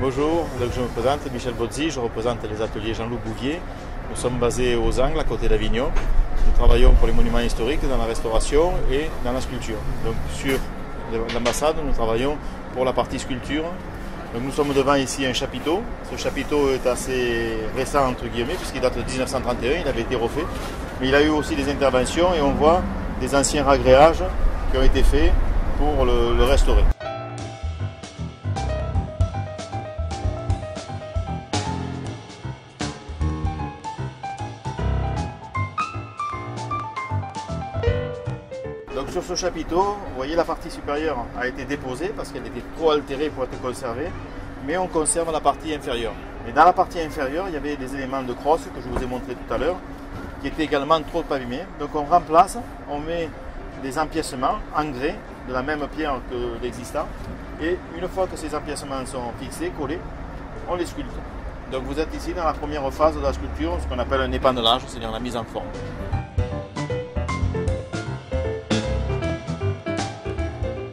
Bonjour, donc je me présente, Michel Bozzi, je représente les ateliers Jean-Loup Bouvier. Nous sommes basés aux Angles, à côté d'Avignon. Nous travaillons pour les monuments historiques, dans la restauration et dans la sculpture. Donc sur l'ambassade, nous travaillons pour la partie sculpture. Donc nous sommes devant ici un chapiteau. Ce chapiteau est assez récent entre guillemets puisqu'il date de 1931, il avait été refait. Mais il a eu aussi des interventions et on voit des anciens ragréages qui ont été faits pour le restaurer. Donc sur ce chapiteau, vous voyez la partie supérieure a été déposée parce qu'elle était trop altérée pour être conservée, mais on conserve la partie inférieure. Et dans la partie inférieure, il y avait des éléments de crosse que je vous ai montré tout à l'heure, qui étaient également trop abîmés. Donc on remplace, on met des empiècements en grès de la même pierre que l'existant, et une fois que ces empiècements sont fixés, collés, on les sculpte. Donc vous êtes ici dans la première phase de la sculpture, ce qu'on appelle un épandage, c'est-à-dire la mise en forme.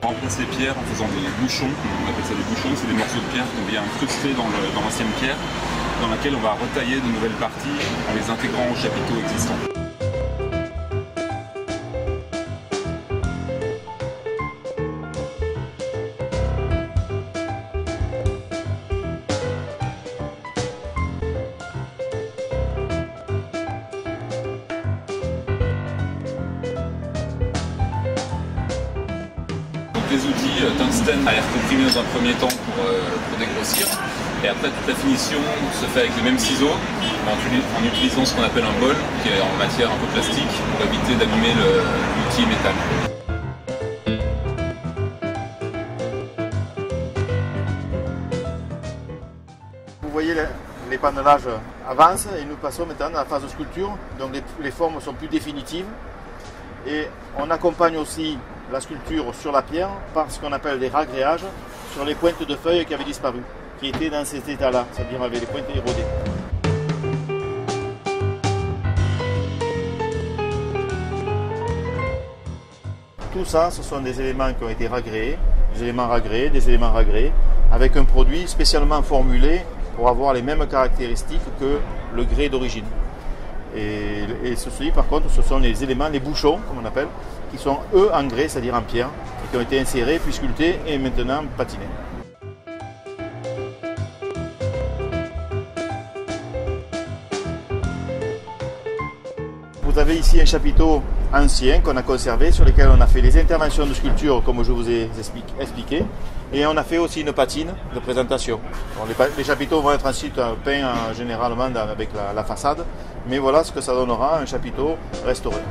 On remplace les pierres en faisant des bouchons, on appelle ça des bouchons, c'est des morceaux de pierre qu'on vient incruster dans l'ancienne pierre, dans laquelle on va retailler de nouvelles parties en les intégrant au chapiteau existant. Des outils tungstène à air comprimé dans un premier temps pour dégrossir, et après toute la finition se fait avec les mêmes ciseaux en utilisant ce qu'on appelle un bol qui est en matière un peu plastique pour éviter d'abîmer l'outil métal. Vous voyez l'épandage avance et nous passons maintenant à la phase de sculpture, donc les formes sont plus définitives et on accompagne aussi la sculpture sur la pierre par ce qu'on appelle des ragréages sur les pointes de feuilles qui avaient disparu, qui étaient dans cet état-là, c'est-à-dire avec les pointes érodées. Tout ça, ce sont des éléments qui ont été ragréés, des éléments ragréés, avec un produit spécialement formulé pour avoir les mêmes caractéristiques que le grès d'origine. Et ceci, par contre, ce sont les éléments, les bouchons, comme on appelle, qui sont eux en grès, c'est-à-dire en pierre, et qui ont été insérés, puis sculptés et maintenant patinés. Vous avez ici un chapiteau ancien qu'on a conservé, sur lequel on a fait les interventions de sculpture, comme je vous ai expliqué, et on a fait aussi une patine de présentation. Bon, les chapiteaux vont être ensuite peints généralement avec la façade, mais voilà ce que ça donnera, un chapiteau restauré.